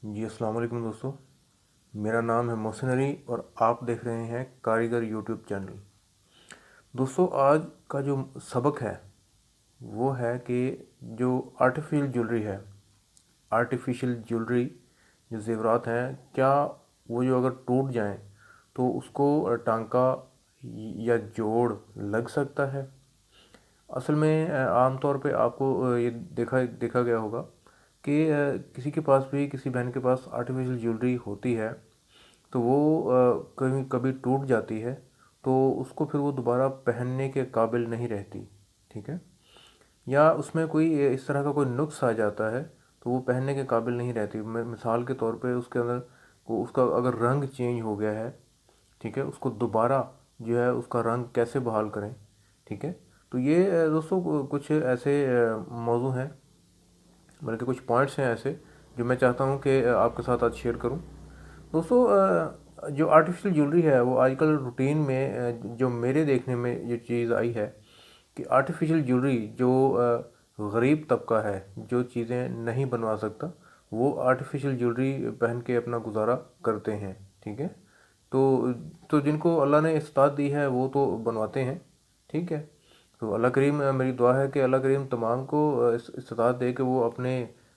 जी अस्सलाम वालेकुम दोस्तों। मेरा नाम है मोहसिन अली और आप देख रहे हैं कारीगर यूट्यूब चैनल। दोस्तों, आज का जो सबक है वो है कि जो आर्टिफिशियल ज्वेलरी जो ज़ेवरात हैं, क्या वो जो अगर टूट जाएं तो उसको टांका या जोड़ लग सकता है। असल में आम तौर पे आपको ये देखा देखा गया होगा कि किसी के पास भी, किसी बहन के पास आर्टिफिशियल ज्वेलरी होती है तो वो कभी कभी टूट जाती है, तो उसको फिर वो दोबारा पहनने के काबिल नहीं रहती। ठीक है। या उसमें कोई इस तरह का कोई नुक्स आ जाता है तो वो पहनने के काबिल नहीं रहती। मिसाल के तौर पे उसके अंदर वो उसका अगर रंग चेंज हो गया है, ठीक है, उसको दोबारा जो है उसका रंग कैसे बहाल करें। ठीक है। तो ये दोस्तों कुछ ऐसे मौजू हैं, बल्कि कुछ पॉइंट्स हैं ऐसे जो मैं चाहता हूँ कि आपके साथ आज शेयर करूँ। दोस्तों, जो आर्टिफिशियल ज्वेलरी है वो आजकल रूटीन में जो मेरे देखने में जो चीज़ आई है कि आर्टिफिशियल ज्वेलरी जो गरीब तबका है, जो चीज़ें नहीं बनवा सकता, वो आर्टिफिशियल ज्वेलरी पहन के अपना गुजारा करते हैं। ठीक है। तो जिनको अल्लाह ने इस्तात दी है वो तो बनवाते हैं। ठीक है। तो अल्लाह करीम, मेरी दुआ है कि अल्लाह करीम तमाम को इस्तात दे कि वो अपने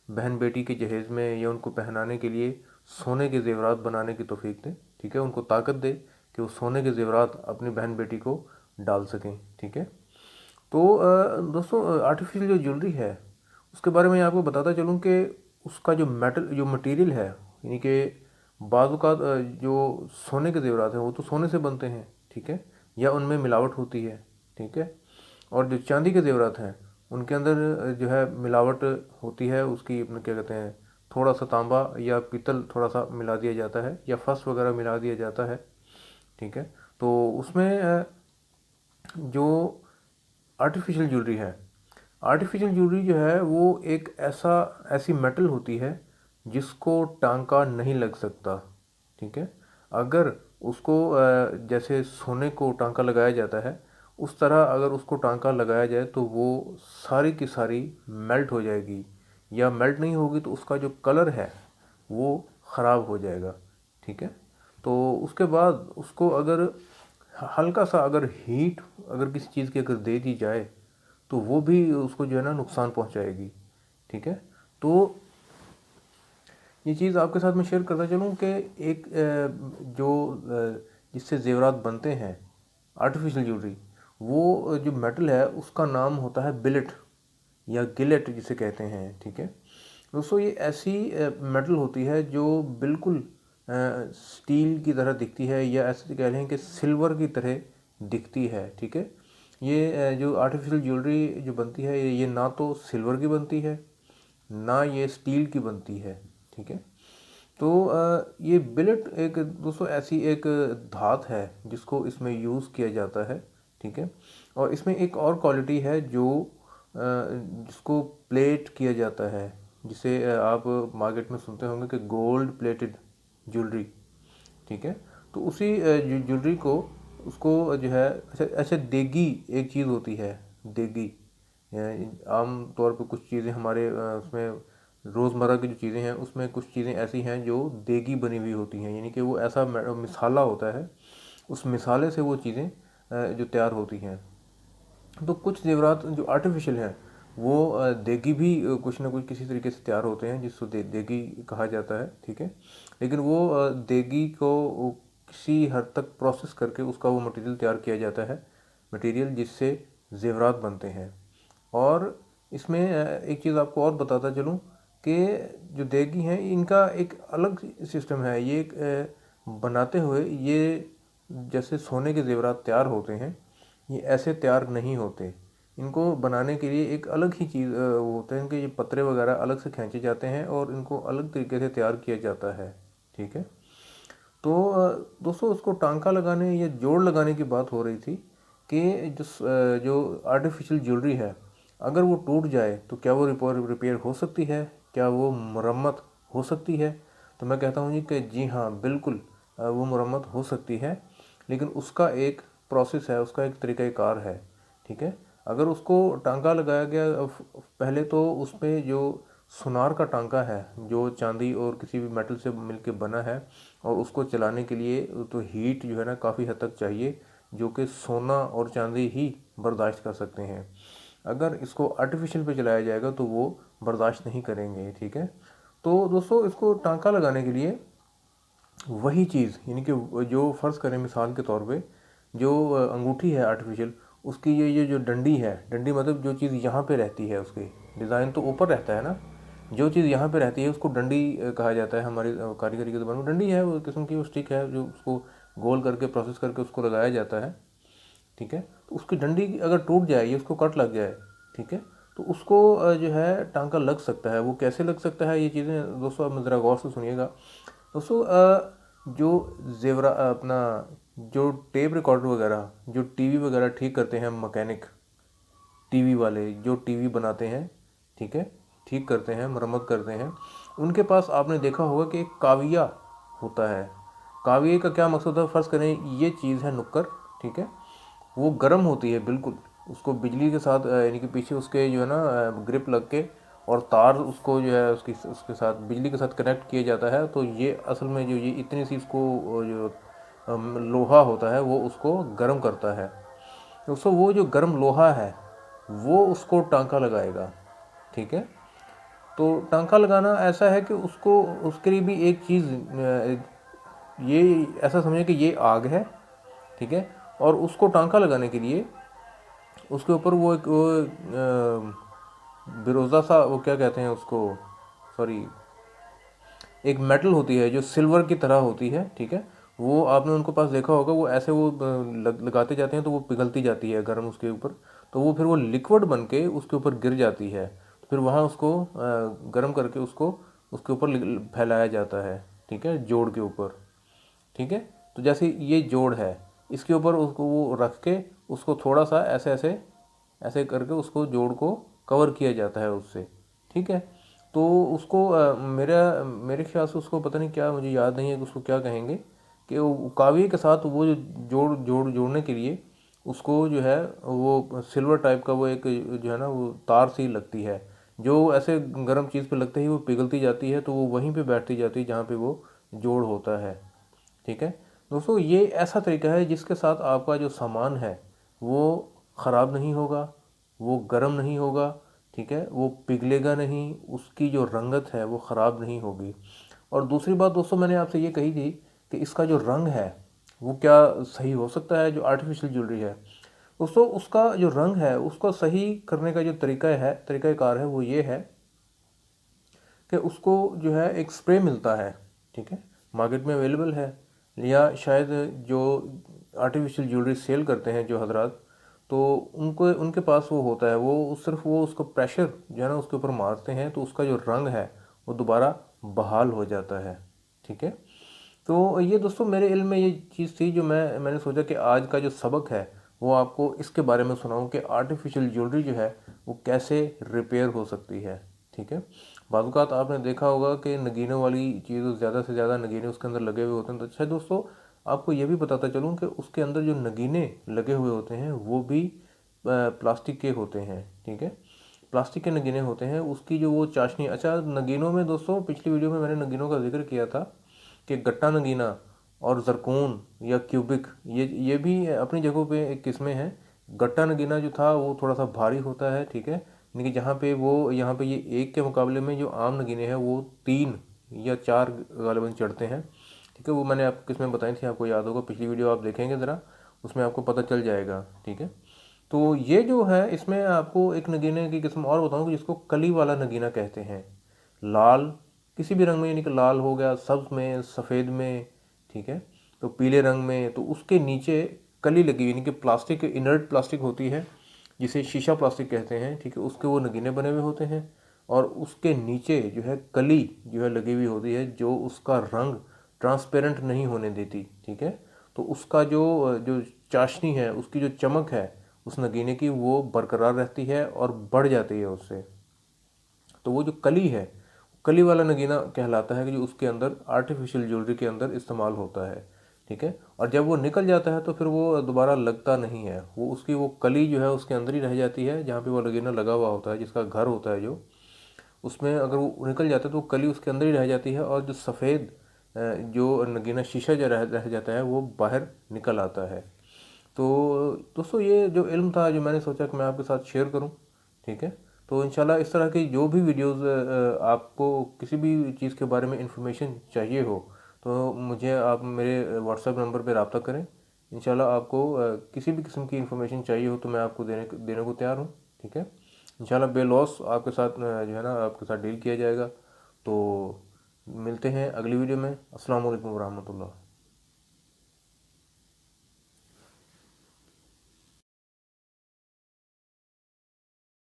बहन बेटी के जहेज़ में या उनको पहनाने के लिए सोने के ज़ेवरात बनाने की तौफीक दे। ठीक है। उनको ताकत दे कि वो सोने के ज़ेवरात अपनी बहन बेटी को डाल सकें। ठीक है। तो दोस्तों, आर्टिफिशियल जो ज्वेलरी है उसके बारे में आपको बताता चलूँ कि उसका जो मटेरियल है, यानी कि बाज़ औक़ात जो सोने के ज़ेवरात हैं वो तो सोने से बनते हैं। ठीक है। या उनमें मिलावट होती है। ठीक है। और जो चांदी के ज़ेवरात हैं उनके अंदर जो है मिलावट होती है। उसकी अपने क्या कहते हैं, थोड़ा सा तांबा या पीतल थोड़ा सा मिला दिया जाता है या फस वगैरह मिला दिया जाता है। ठीक है। तो उसमें जो आर्टिफिशियल ज्वेलरी है, आर्टिफिशियल ज्वेलरी जो है वो एक ऐसी मेटल होती है जिसको टांका नहीं लग सकता। ठीक है। अगर उसको जैसे सोने को टांका लगाया जाता है, उस तरह अगर उसको टांका लगाया जाए तो वो सारी की सारी मेल्ट हो जाएगी, या मेल्ट नहीं होगी तो उसका जो कलर है वो ख़राब हो जाएगा। ठीक है। तो उसके बाद उसको अगर हल्का सा अगर हीट अगर किसी चीज़ की अगर दे दी जाए तो वो भी उसको जो है ना नुकसान पहुंचाएगी। ठीक है। तो ये चीज़ आपके साथ मैं शेयर करता चलूँ कि एक जिससे ज़ेवरात बनते हैं आर्टिफिशियल ज्वेलरी, वो जो मेटल है उसका नाम होता है बिलेट या गिलेट जिसे कहते हैं। ठीक है। दोस्तों, ये ऐसी मेटल होती है जो बिल्कुल स्टील की तरह दिखती है, या ऐसे कह लें कि सिल्वर की तरह दिखती है। ठीक है। ये जो आर्टिफिशियल ज्वेलरी जो बनती है ये ना तो सिल्वर की बनती है, ना ये स्टील की बनती है। ठीक है। तो ये बिलेट एक दोस्तों ऐसी एक धात है जिसको इसमें यूज़ किया जाता है। ठीक है। और इसमें एक और क्वालिटी है जो जिसको प्लेट किया जाता है, जिसे आप मार्केट में सुनते होंगे कि गोल्ड प्लेटेड ज्वेलरी। ठीक है। तो उसी ज्वेलरी को उसको जो है, अच्छा अच्छा, देगी एक चीज़ होती है, देगी। आम तौर पे कुछ चीज़ें हमारे उसमें रोज़मर्रा की जो चीज़ें हैं उसमें कुछ चीज़ें ऐसी हैं जो देगी बनी हुई होती हैं, यानी कि वो ऐसा मिसाला होता है, उस मिसाले से वो चीज़ें जो तैयार होती हैं। तो कुछ ज़ेवरात जो आर्टिफिशियल हैं वो देगी भी कुछ ना कुछ किसी तरीके से तैयार होते हैं जिसको देगी कहा जाता है। ठीक है। लेकिन वो देगी को किसी हद तक प्रोसेस करके उसका वो मटेरियल तैयार किया जाता है, मटेरियल जिससे ज़ेवरात बनते हैं। और इसमें एक चीज़ आपको और बताता चलूँ कि जो देगी हैं इनका एक अलग सिस्टम है। ये एक बनाते हुए ये जैसे सोने के ज़ेवरात तैयार होते हैं, ये ऐसे तैयार नहीं होते। इनको बनाने के लिए एक अलग ही चीज़ वो होते हैं, इनके ये पतरे वगैरह अलग से खींचे जाते हैं और इनको अलग तरीके से तैयार किया जाता है। ठीक है। तो दोस्तों, उसको टांका लगाने या जोड़ लगाने की बात हो रही थी कि जो आर्टिफिशियल ज्वेलरी है अगर वो टूट जाए तो क्या वो रिपेयर हो सकती है, क्या वो मरम्मत हो सकती है। तो मैं कहता हूँ जी कि जी हाँ, बिल्कुल वो मरम्मत हो सकती है, लेकिन उसका एक प्रोसेस है, उसका एक तरीक़ाकार है। ठीक है। अगर उसको टांका लगाया गया, पहले तो उसमें जो सुनार का टांका है जो चांदी और किसी भी मेटल से मिलके बना है, और उसको चलाने के लिए तो हीट जो है ना काफ़ी हद तक चाहिए, जो कि सोना और चांदी ही बर्दाश्त कर सकते हैं। अगर इसको आर्टिफिशियल पे चलाया जाएगा तो वो बर्दाश्त नहीं करेंगे, ठीक है। तो दोस्तों इसको टांका लगाने के लिए वही चीज़, यानी कि जो फ़र्ज़ करें मिसाल के तौर पे, जो अंगूठी है आर्टिफिशियल, उसकी ये जो डंडी है, डंडी मतलब जो चीज़ यहाँ पे रहती है, उसकी डिज़ाइन तो ऊपर रहता है ना, जो चीज़ यहाँ पे रहती है उसको डंडी कहा जाता है। हमारी कारीगरी के ज़बान में डंडी है, वो किस्म की वो स्टिक है जो उसको गोल करके प्रोसेस करके उसको लगाया जाता है, ठीक है। तो उसकी डंडी अगर टूट जाए या उसको कट लग जाए, ठीक है, तो उसको जो है टांका लग सकता है। वो कैसे लग सकता है, ये चीज़ें दोस्तों आप ज़रा गौर से सुनिएगा। दोस्तों जो अपना जो टेप रिकॉर्डर वगैरह, जो टीवी वगैरह ठीक करते हैं मकैनिक, टीवी वाले जो टीवी बनाते हैं, ठीक है, ठीक करते हैं, मरम्मत करते हैं, उनके पास आपने देखा होगा कि एक काविया होता है। काविये का क्या मकसद है, फ़र्ज़ करें ये चीज़ है नुक्कर, ठीक है, वो गर्म होती है बिल्कुल, उसको बिजली के साथ यानी कि पीछे उसके जो है ना ग्रिप लग के, और तार उसको जो है उसके साथ बिजली के साथ कनेक्ट किया जाता है। तो ये असल में जो ये इतनी सी इसको जो लोहा होता है वो उसको गर्म करता है। दोस्तों वो जो गर्म लोहा है वो उसको टांका लगाएगा, ठीक है। तो टांका लगाना ऐसा है कि उसको उसके लिए भी एक चीज़, ये ऐसा समझे कि ये आग है, ठीक है, और उसको टांका लगाने के लिए उसके ऊपर वो एक बिरोजा सा, वो क्या कहते हैं उसको, सॉरी, एक मेटल होती है जो सिल्वर की तरह होती है, ठीक है। वो आपने उनको पास देखा होगा, वो ऐसे वो लगाते जाते हैं तो वो पिघलती जाती है गर्म उसके ऊपर, तो वो फिर वो लिक्विड बन के उसके ऊपर गिर जाती है। तो फिर वहाँ उसको गर्म करके उसको उसके ऊपर फैलाया जाता है, ठीक है, जोड़ के ऊपर, ठीक है। तो जैसे ये जोड़ है, इसके ऊपर उसको वो रख के उसको थोड़ा सा ऐसे ऐसे ऐसे करके उसको जोड़ को कवर किया जाता है उससे, ठीक है। तो उसको मेरा मेरे ख्याल से उसको पता नहीं क्या, मुझे याद नहीं है कि उसको क्या कहेंगे, कि वो काविये के साथ वो जो जोड़ने के लिए उसको जो है वो सिल्वर टाइप का वो एक जो है ना वो तार सी लगती है, जो ऐसे गर्म चीज़ पे लगते ही वो पिघलती जाती है, तो वो वहीं पे बैठती जाती है जहाँ पे वो जोड़ होता है, ठीक है। दोस्तों ये ऐसा तरीका है जिसके साथ आपका जो सामान है वो ख़राब नहीं होगा, वो गर्म नहीं होगा, ठीक है, वो पिघलेगा नहीं, उसकी जो रंगत है वो ख़राब नहीं होगी। और दूसरी बात दोस्तों मैंने आपसे ये कही थी कि इसका जो रंग है वो क्या सही हो सकता है, जो आर्टिफिशियल ज्वेलरी है दोस्तों, उसका जो रंग है उसको सही करने का जो तरीक़ाकार है वो ये है कि उसको जो है एक स्प्रे मिलता है, ठीक है, मार्केट में अवेलेबल है, या शायद जो आर्टिफिशियल ज्वेलरी सेल करते हैं जो हजरात, तो उनको उनके पास वो होता है, वो सिर्फ वो उसको प्रेशर जो है ना उसके ऊपर मारते हैं तो उसका जो रंग है वो दोबारा बहाल हो जाता है, ठीक है। तो ये दोस्तों मेरे इल्म में ये चीज़ थी जो मैंने सोचा कि आज का जो सबक है वो आपको इसके बारे में सुनाऊं कि आर्टिफिशियल ज्वेलरी जो है वो कैसे रिपेयर हो सकती है, ठीक है। बाज़ात आपने देखा होगा कि नगीनों वाली चीज़, ज़्यादा से ज़्यादा नगीने उसके अंदर लगे हुए होते हैं। तो अच्छा दोस्तों आपको ये भी बताता चलूँ कि उसके अंदर जो नगीने लगे हुए होते हैं वो भी प्लास्टिक के होते हैं, ठीक है, प्लास्टिक के नगीने होते हैं। उसकी जो वो चाशनी, अच्छा नगीनों में दोस्तों पिछली वीडियो में मैंने नगीनों का जिक्र किया था कि गट्टा नगीना और जरकून या क्यूबिक, ये भी अपनी जगहों पे एक किस्में हैं। गट्टा नगीना जो था वो थोड़ा सा भारी होता है, ठीक है, यानी कि जहाँ पे वो यहाँ पे ये एक के मुकाबले में जो आम नगीने हैं वो 3 या 4 गालिबन चढ़ते हैं, ठीक है। वो मैंने आपको किस्में बताई थी, आपको याद होगा, पिछली वीडियो आप देखेंगे ज़रा, उसमें आपको पता चल जाएगा, ठीक है। तो ये जो है इसमें आपको एक नगीने की किस्म और बताऊँ जिसको कली वाला नगीना कहते हैं। लाल किसी भी रंग में, यानी कि लाल हो गया, सब्ज़ में, सफ़ेद में, ठीक है, तो पीले रंग में, तो उसके नीचे कली लगी हुई, यानी कि प्लास्टिक, इनर्ट प्लास्टिक होती है जिसे शीशा प्लास्टिक कहते हैं, ठीक है, उसके वो नगीने बने हुए होते हैं, और उसके नीचे जो है कली जो है लगी हुई होती है जो उसका रंग ट्रांसपेरेंट नहीं होने देती, ठीक है। तो उसका जो जो चाशनी है, उसकी जो चमक है उस नगीने की वो बरकरार रहती है और बढ़ जाती है उससे। तो वो जो कली है, कली वाला नगीना कहलाता है कि जो उसके अंदर आर्टिफिशियल ज्वेलरी के अंदर इस्तेमाल होता है, ठीक है। और जब वो निकल जाता है तो फिर वो दोबारा लगता नहीं है, वो उसकी वो कली जो है उसके अंदर ही रह जाती है जहाँ पे वो नगीना लगा हुआ होता है, जिसका घर होता है जो, उसमें अगर वो निकल जाता है तो कली उसके अंदर ही रह जाती है, और जो सफ़ेद जो नगीना शीशा जो रह जाता है वो बाहर निकल आता है। तो दोस्तों ये जो इल्म था जो मैंने सोचा कि मैं आपके साथ शेयर करूं, ठीक है। तो इंशाल्लाह इस तरह की जो भी वीडियोस आपको किसी भी चीज़ के बारे में इंफॉर्मेशन चाहिए हो तो मुझे आप मेरे व्हाट्सएप नंबर पे रब्ता करें। इंशाल्लाह आपको किसी भी किस्म की इंफॉर्मेशन चाहिए हो तो मैं आपको देने को तैयार हूँ, ठीक है। इंशाल्लाह बेलॉस आपके साथ जो है ना आपके साथ डील किया जाएगा। तो मिलते हैं अगली वीडियो में। अस्सलाम वालेकुम रहमतुल्लाह।